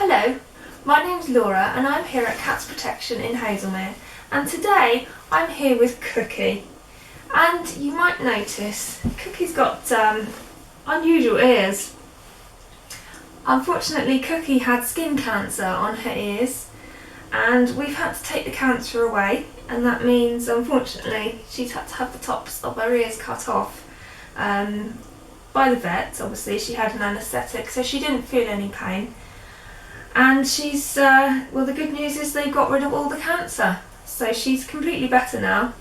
Hello, my name's Laura and I'm here at Cats Protection in Hazelmere, and today I'm here with Cookie. And you might notice Cookie's got unusual ears. Unfortunately, Cookie had skin cancer on her ears and we've had to take the cancer away, and that means unfortunately she's had to have the tops of her ears cut off by the vet. Obviously she had an anaesthetic so she didn't feel any pain, and she's well, the good news is they got rid of all the cancer, so she's completely better now.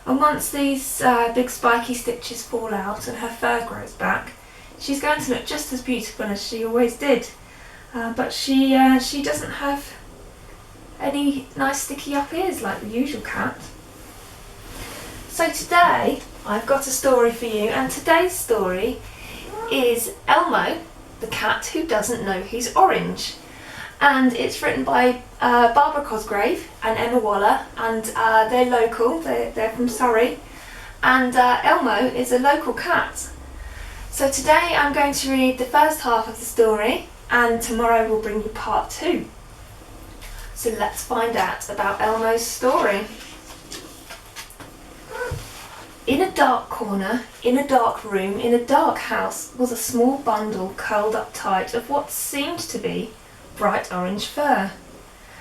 And once these big spiky stitches fall out and her fur grows back, she's going to look just as beautiful as she always did. But she doesn't have any nice sticky up ears like the usual cat. So today I've got a story for you, and today's story is Elmo the Cat Who Doesn't Know He's Orange. And it's written by Barbara Cosgrave and Emma Waller, and they're local, they're from Surrey, and Elmo is a local cat. So today I'm going to read the first half of the story, and tomorrow we'll bring you part 2. So let's find out about Elmo's story. In a dark corner, in a dark room, in a dark house, was a small bundle curled up tight of what seemed to be bright orange fur.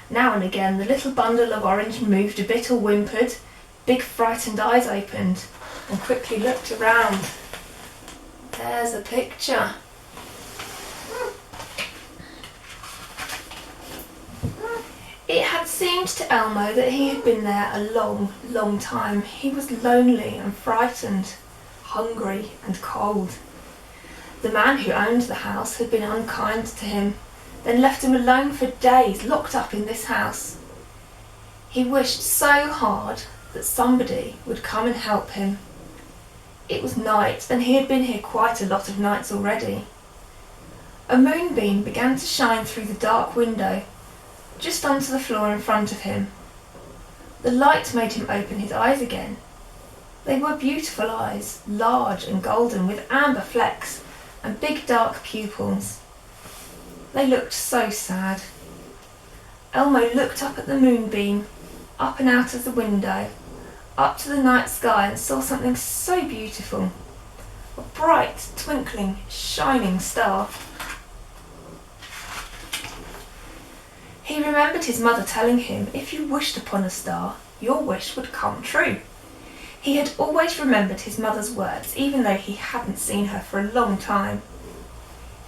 Now and again the little bundle of orange moved a bit or whimpered. Big frightened eyes opened and quickly looked around. There's a picture. It had seemed to Elmo that he had been there a long, long time. He was lonely and frightened, hungry and cold. The man who owned the house had been unkind to him, then left him alone for days, locked up in this house. He wished so hard that somebody would come and help him. It was night, and he had been here quite a lot of nights already. A moonbeam began to shine through the dark window, just onto the floor in front of him. The light made him open his eyes again. They were beautiful eyes, large and golden, with amber flecks and big dark pupils. They looked so sad. Elmo looked up at the moonbeam, up and out of the window, up to the night sky, and saw something so beautiful. A bright, twinkling, shining star. He remembered his mother telling him, if you wished upon a star, your wish would come true. He had always remembered his mother's words, even though he hadn't seen her for a long time.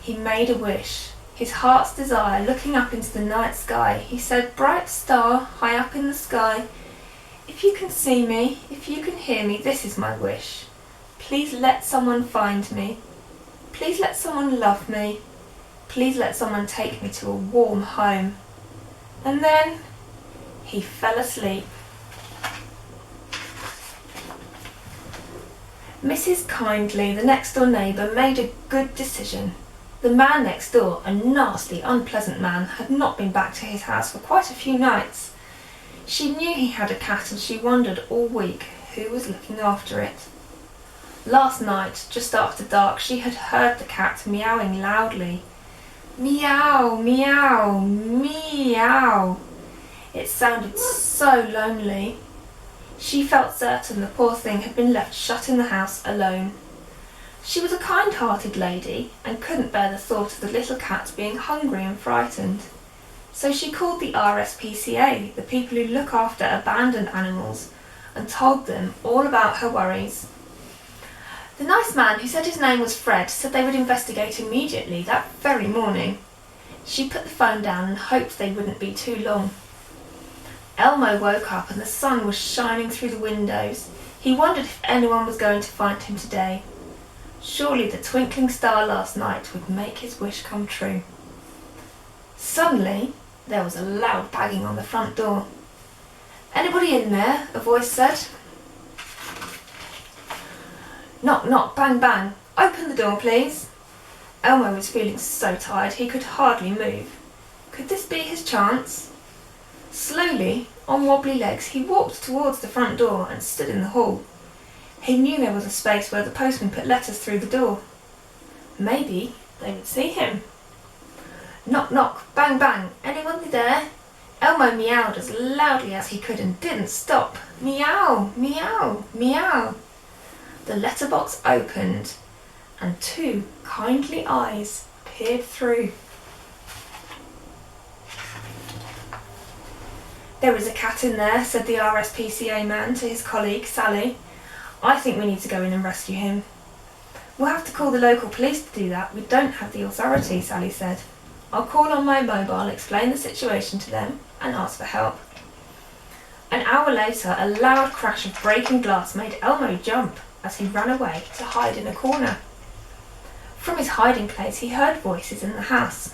He made a wish. His heart's desire, looking up into the night sky, he said, bright star, high up in the sky, if you can see me, if you can hear me, this is my wish. Please let someone find me. Please let someone love me. Please let someone take me to a warm home. And then he fell asleep. Mrs. Kindly, the next door neighbour, made a good decision. The man next door, a nasty, unpleasant man, had not been back to his house for quite a few nights. She knew he had a cat, and she wondered all week who was looking after it. Last night, just after dark, she had heard the cat meowing loudly. Meow, meow, meow. It sounded so lonely. She felt certain the poor thing had been left shut in the house alone. She was a kind-hearted lady and couldn't bear the thought of the little cat being hungry and frightened. So she called the RSPCA, the people who look after abandoned animals, and told them all about her worries. The nice man, who said his name was Fred, said they would investigate immediately that very morning. She put the phone down and hoped they wouldn't be too long. Elmo woke up and the sun was shining through the windows. He wondered if anyone was going to find him today. Surely the twinkling star last night would make his wish come true. Suddenly, there was a loud banging on the front door. "Anybody in there?" a voice said. "Knock, knock, bang, bang. Open the door, please." Elmo was feeling so tired he could hardly move. Could this be his chance? Slowly, on wobbly legs, he walked towards the front door and stood in the hall. He knew there was a space where the postman put letters through the door. Maybe they would see him. Knock, knock, bang, bang. Anyone there? Elmo meowed as loudly as he could and didn't stop. Meow, meow, meow. The letterbox opened and 2 kindly eyes peered through. "There is a cat in there," said the RSPCA man to his colleague, Sally. "I think we need to go in and rescue him." "We'll have to call the local police to do that. We don't have the authority," Sally said. "I'll call on my mobile, explain the situation to them, and ask for help." An hour later, a loud crash of breaking glass made Elmo jump as he ran away to hide in a corner. From his hiding place, he heard voices in the house.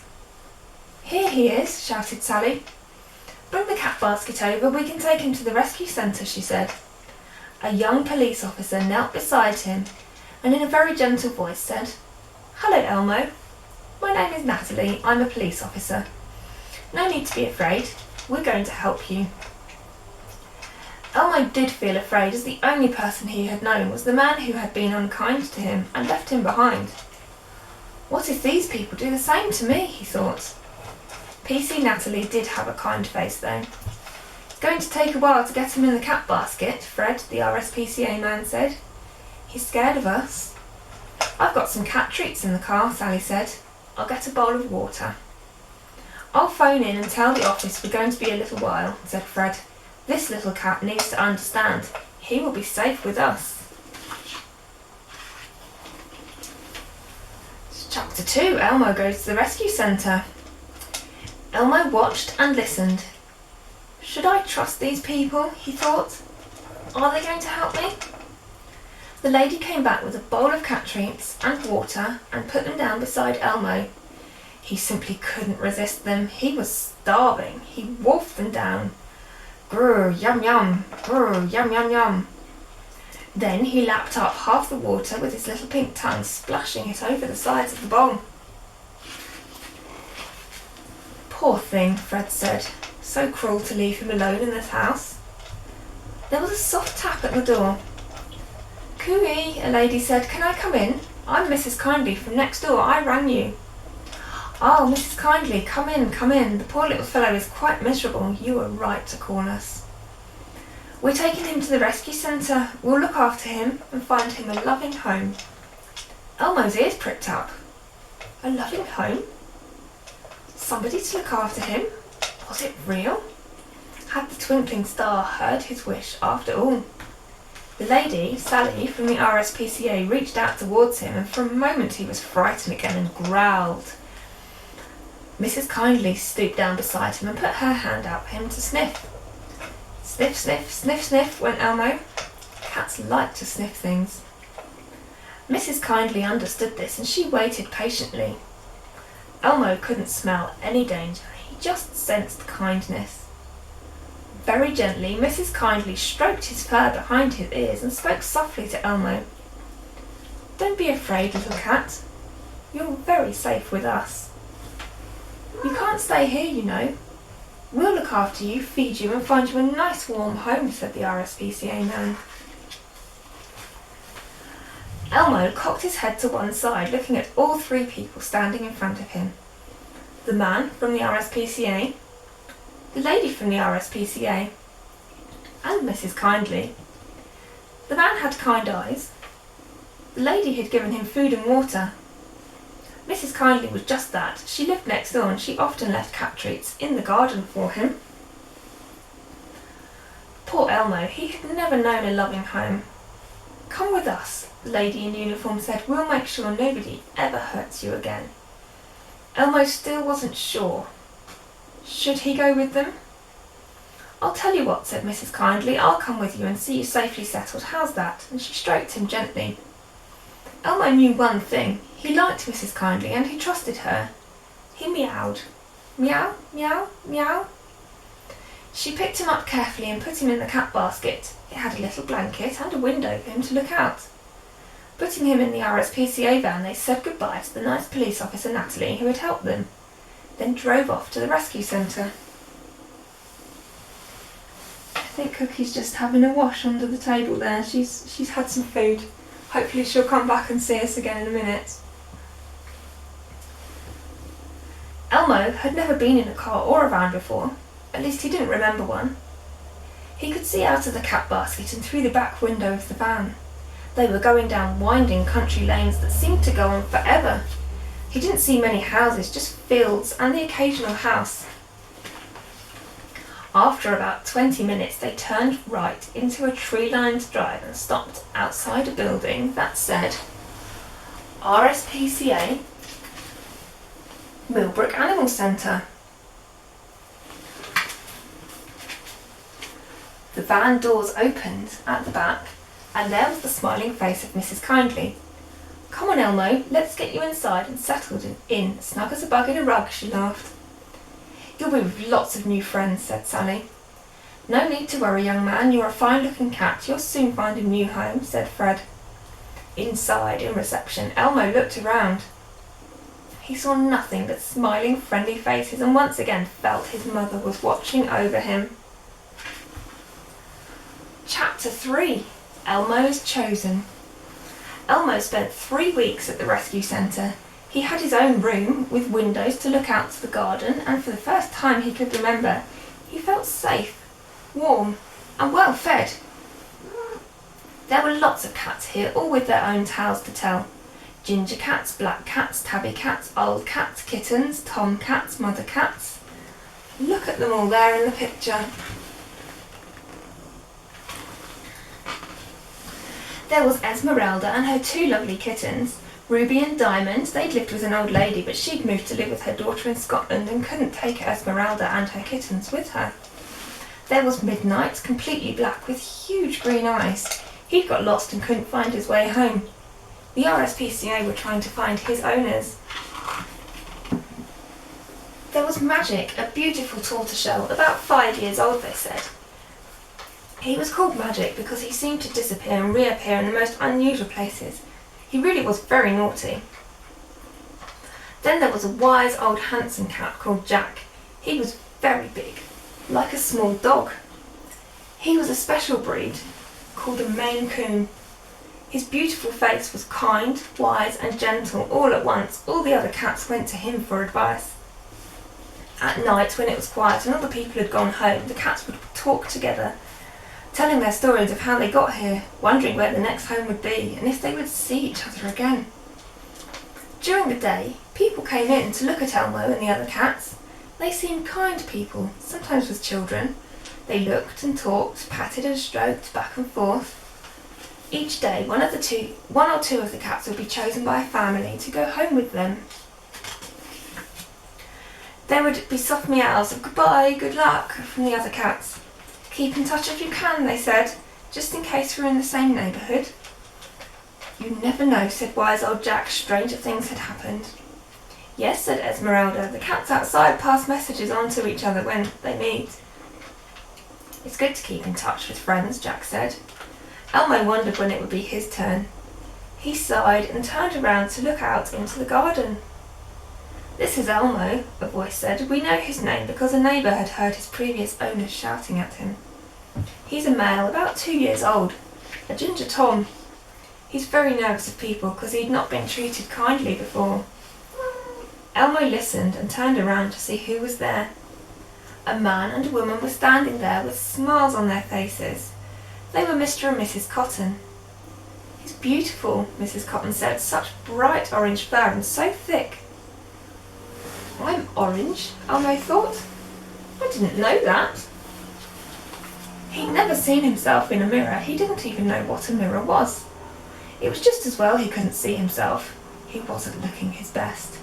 "Here he is," shouted Sally. "Bring the cat basket over, we can take him to the rescue centre," she said. A young police officer knelt beside him and in a very gentle voice said, "Hello, Elmo. My name is Natalie. I'm a police officer. No need to be afraid. We're going to help you." Elmo did feel afraid, as the only person he had known was the man who had been unkind to him and left him behind. "What if these people do the same to me?" he thought. PC Natalie did have a kind face though. "It's going to take a while to get him in the cat basket, Fred," the RSPCA man said. "He's scared of us." "I've got some cat treats in the car," Sally said. "I'll get a bowl of water." "I'll phone in and tell the office we're going to be a little while," said Fred. "This little cat needs to understand. He will be safe with us." Chapter 2, Elmo goes to the rescue centre. Elmo watched and listened. "Should I trust these people?" he thought. "Are they going to help me?" The lady came back with a bowl of cat treats and water and put them down beside Elmo. He simply couldn't resist them. He was starving. He wolfed them down. Grr, yum yum, grr, yum yum yum. Then he lapped up half the water with his little pink tongue, splashing it over the sides of the bowl. "Poor thing," Fred said. "So cruel to leave him alone in this house." There was a soft tap at the door. "Cooey," a lady said. "Can I come in? I'm Mrs. Kindly from next door. I rang you." "Oh, Mrs. Kindly, come in, come in. The poor little fellow is quite miserable. You were right to call us. We're taking him to the rescue centre. We'll look after him and find him a loving home." Elmo's ears pricked up. A loving home? Somebody to look after him? Was it real? Had the twinkling star heard his wish after all? The lady, Sally, from the RSPCA, reached out towards him, and for a moment he was frightened again and growled. Mrs. Kindly stooped down beside him and put her hand out for him to sniff. Sniff, sniff, sniff, sniff, went Elmo. Cats like to sniff things. Mrs. Kindly understood this, and she waited patiently. Elmo couldn't smell any danger. He just sensed kindness. Very gently, Mrs. Kindly stroked his fur behind his ears and spoke softly to Elmo. "Don't be afraid, little cat. You're very safe with us. You can't stay here, you know. We'll look after you, feed you, and find you a nice warm home," said the RSPCA man. Elmo cocked his head to one side, looking at all 3 people standing in front of him. The man from the RSPCA, the lady from the RSPCA, and Mrs. Kindly. The man had kind eyes. The lady had given him food and water. Mrs. Kindly was just that. She lived next door and she often left cat treats in the garden for him. Poor Elmo, he had never known a loving home. "Come with us," the lady in uniform said. "We'll make sure nobody ever hurts you again." Elmo still wasn't sure. Should he go with them? "I'll tell you what," said Mrs. Kindly. "I'll come with you and see you safely settled. How's that?" And she stroked him gently. Elmo knew one thing. He liked Mrs. Kindly and he trusted her. He meowed. Meow, meow, meow. She picked him up carefully and put him in the cat basket. It had a little blanket and a window for him to look out. Putting him in the RSPCA van, they said goodbye to the nice police officer Natalie, who had helped them, then drove off to the rescue centre. I think Cookie's just having a wash under the table there. She's had some food. Hopefully she'll come back and see us again in a minute. Elmo Elmo had never been in a car or a van before. At least he didn't remember one. He could see out of the cat basket and through the back window of the van. They were going down winding country lanes that seemed to go on forever. He didn't see many houses, just fields and the occasional house. After about 20 minutes, they turned right into a tree-lined drive and stopped outside a building that said RSPCA Millbrook Animal Centre. The van doors opened at the back, and there was the smiling face of Mrs. Kindly. "Come on, Elmo, let's get you inside and settled in, snug as a bug in a rug," she laughed. "You'll be with lots of new friends," said Sally. "No need to worry, young man, you're a fine-looking cat. You'll soon find a new home," said Fred. Inside, in reception, Elmo looked around. He saw nothing but smiling, friendly faces and once again felt his mother was watching over him. Chapter 3. Elmo's Chosen. Elmo spent 3 weeks at the rescue centre. He had his own room with windows to look out to the garden, and for the first time he could remember, he felt safe, warm and well fed. There were lots of cats here, all with their own tales to tell. Ginger cats, black cats, tabby cats, old cats, kittens, tom cats, mother cats. Look at them all there in the picture. There was Esmeralda and her 2 lovely kittens, Ruby and Diamond. They'd lived with an old lady, but she'd moved to live with her daughter in Scotland and couldn't take Esmeralda and her kittens with her. There was Midnight, completely black with huge green eyes. He'd got lost and couldn't find his way home. The RSPCA were trying to find his owners. There was Magic, a beautiful tortoiseshell, about 5 years old, they said. He was called Magic because he seemed to disappear and reappear in the most unusual places. He really was very naughty. Then there was a wise old handsome cat called Jack. He was very big, like a small dog. He was a special breed called a Maine Coon. His beautiful face was kind, wise and gentle all at once. All the other cats went to him for advice. At night, when it was quiet and all the people had gone home, the cats would talk together, telling their stories of how they got here, wondering where the next home would be and if they would see each other again. During the day, people came in to look at Elmo and the other cats. They seemed kind people, sometimes with children. They looked and talked, patted and stroked back and forth. Each day, one or two of the cats would be chosen by a family to go home with them. There would be soft meows of goodbye, good luck from the other cats. "Keep in touch if you can," they said, "just in case we're in the same neighbourhood." "You never know," said wise old Jack. Stranger things had happened. "Yes," said Esmeralda, "the cats outside pass messages on to each other when they meet." "It's good to keep in touch with friends," Jack said. Elmo wondered when it would be his turn. He sighed and turned around to look out into the garden. "This is Elmo," a voice said. "We know his name because a neighbour had heard his previous owners shouting at him. He's a male, about 2 years old, a ginger tom. He's very nervous of people because he'd not been treated kindly before." Elmo listened and turned around to see who was there. A man and a woman were standing there with smiles on their faces. They were Mr. and Mrs. Cotton. "He's beautiful," Mrs. Cotton said, "such bright orange fur and so thick." "I'm orange," Elmo thought. "I didn't know that." He'd never seen himself in a mirror. He didn't even know what a mirror was. It was just as well he couldn't see himself. He wasn't looking his best.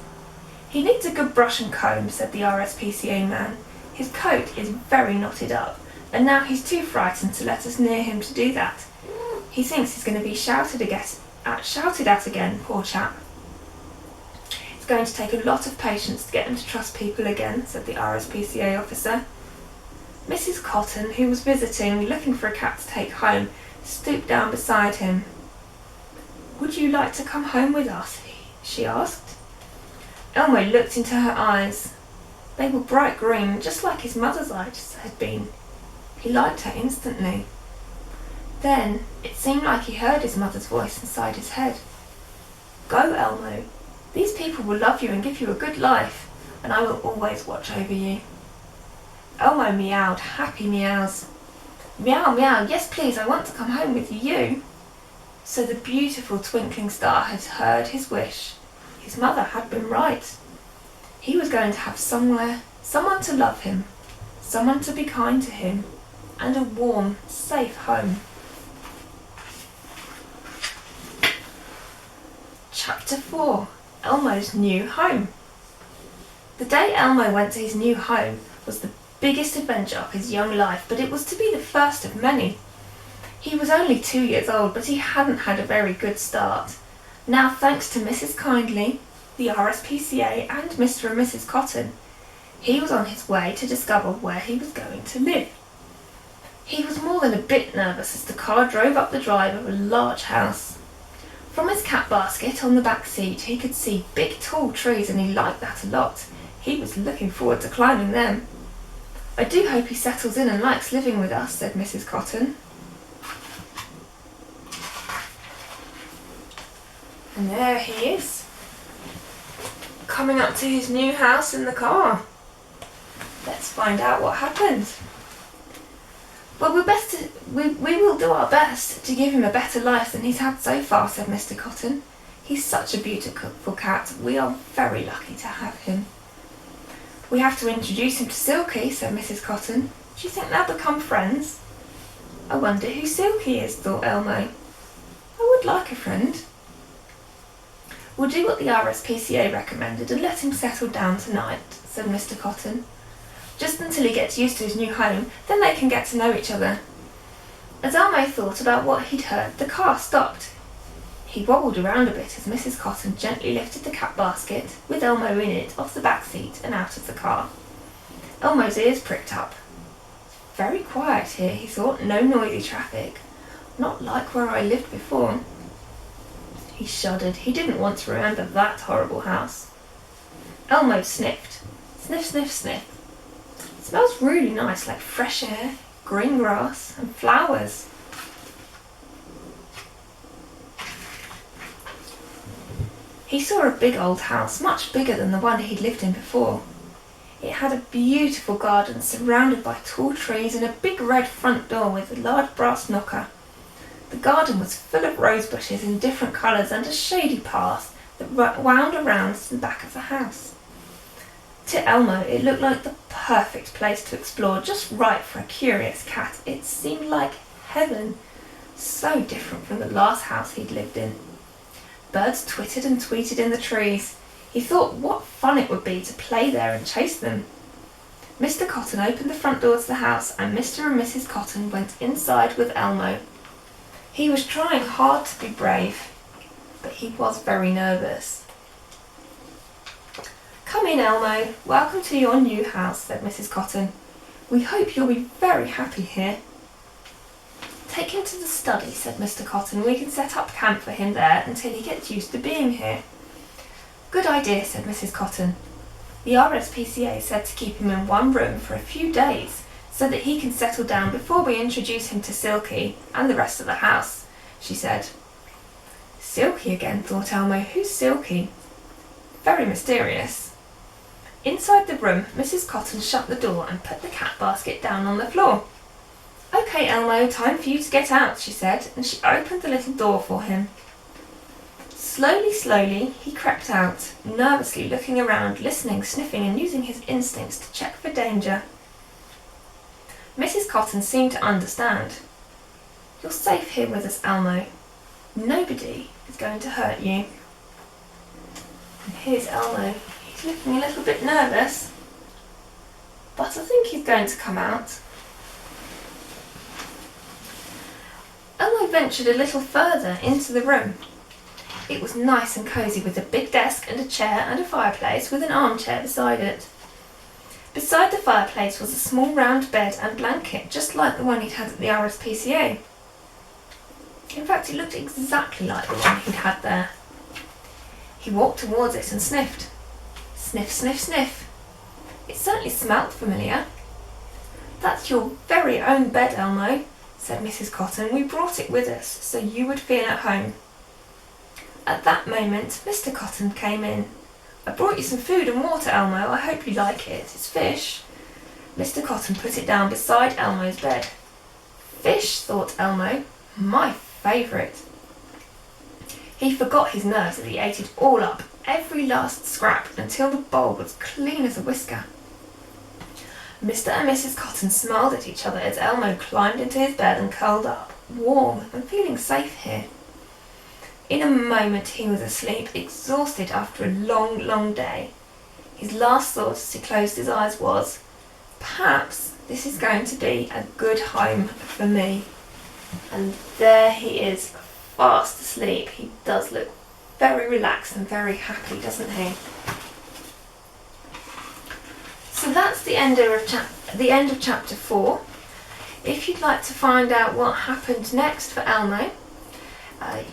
"He needs a good brush and comb," said the RSPCA man. "His coat is very knotted up, and now he's too frightened to let us near him to do that. He thinks he's going to be shouted at again, poor chap." "It's going to take a lot of patience to get him to trust people again," said the RSPCA officer. Mrs. Cotton, who was visiting, looking for a cat to take home, stooped down beside him. "Would you like to come home with us?" she asked. Elmo looked into her eyes. They were bright green, just like his mother's eyes had been. He liked her instantly. Then it seemed like he heard his mother's voice inside his head. "Go, Elmo. These people will love you and give you a good life. and I will always watch over you." Elmo meowed happy meows. "Meow, meow, yes please, I want to come home with you." So the beautiful twinkling star had heard his wish. His mother had been right. He was going to have someone to love him, someone to be kind to him, and a warm, safe home. Chapter 4. Elmo's New Home. The day Elmo went to his new home was the biggest adventure of his young life, but it was to be the first of many. He was only 2 years old, but he hadn't had a very good start. Now, thanks to Mrs. Kindly, the RSPCA, and Mr. and Mrs. Cotton, he was on his way to discover where he was going to live. He was more than a bit nervous as the car drove up the drive of a large house. From his cat basket on the back seat, he could see big tall trees, and he liked that a lot. He was looking forward to climbing them. "I do hope he settles in and likes living with us," said Mrs. Cotton. And there he is, coming up to his new house in the car. Let's find out what happened. "Well, we will do our best to give him a better life than he's had so far," said Mr. Cotton. "He's such a beautiful cat. We are very lucky to have him." "We have to introduce him to Silky," said Mrs. Cotton. "Do you think they'll become friends?" "I wonder who Silky is," thought Elmo. "I would like a friend." "We'll do what the RSPCA recommended and let him settle down tonight," said Mr. Cotton. "Just until he gets used to his new home, then they can get to know each other." As Elmo thought about what he'd heard, the car stopped. He wobbled around a bit as Mrs. Cotton gently lifted the cat basket, with Elmo in it, off the back seat and out of the car. Elmo's ears pricked up. "Very quiet here," he thought. "No noisy traffic. Not like where I lived before." He shuddered. He didn't want to remember that horrible house. Elmo sniffed. Sniff, sniff, sniff. "It smells really nice, like fresh air, green grass, and flowers." He saw a big old house, much bigger than the one he'd lived in before. It had a beautiful garden surrounded by tall trees and a big red front door with a large brass knocker. The garden was full of rose bushes in different colours and a shady path that wound around to the back of the house. To Elmo, it looked like the perfect place to explore, just right for a curious cat. It seemed like heaven, so different from the last house he'd lived in. Birds twittered and tweeted in the trees. He thought what fun it would be to play there and chase them. Mr. Cotton opened the front door to the house, and Mr. and Mrs. Cotton went inside with Elmo. He was trying hard to be brave, but he was very nervous. "Come in, Elmo. Welcome to your new house," said Mrs. Cotton. "We hope you'll be very happy here." "Take him to the study," said Mr. Cotton. "We can set up camp for him there until he gets used to being here." "Good idea," said Mrs. Cotton. "The RSPCA said to keep him in one room for a few days so that he can settle down before we introduce him to Silky and the rest of the house," she said. Silky again, thought Elmo. Who's Silky? Very mysterious. Inside the room, Mrs. Cotton shut the door and put the cat basket down on the floor. "Okay, Elmo, time for you to get out," she said, and she opened the little door for him. Slowly, slowly, he crept out, nervously looking around, listening, sniffing, and using his instincts to check for danger. Mrs. Cotton seemed to understand. "You're safe here with us, Elmo. Nobody is going to hurt you." And here's Elmo. He's looking a little bit nervous, but I think he's going to come out. Elmo ventured a little further into the room. It was nice and cosy, with a big desk and a chair and a fireplace with an armchair beside it. Beside the fireplace was a small round bed and blanket, just like the one he'd had at the RSPCA. In fact, it looked exactly like the one he'd had there. He walked towards it and sniffed. Sniff, sniff, sniff. It certainly smelt familiar. "That's your very own bed, Elmo," said Mrs. Cotton. "We brought it with us so you would feel at home." At that moment, Mr. Cotton came in. I brought you some food and water, Elmo. I hope you like it. It's fish. Mr. Cotton put it down beside Elmo's bed. Fish, thought Elmo. My favourite. He forgot his nerves and he ate it all up, every last scrap, until the bowl was clean as a whisker. Mr. and Mrs. Cotton smiled at each other as Elmo climbed into his bed and curled up, warm and feeling safe here. In a moment he was asleep, exhausted after a long, long day. His last thought as he closed his eyes was, perhaps this is going to be a good home for me. And there he is, fast asleep. He does look very relaxed and very happy, doesn't he? So that's the end of chapter 4. If you'd like to find out what happened next for Elmo,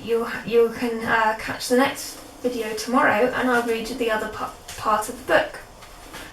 you can catch the next video tomorrow, and I'll read you the other part of the book.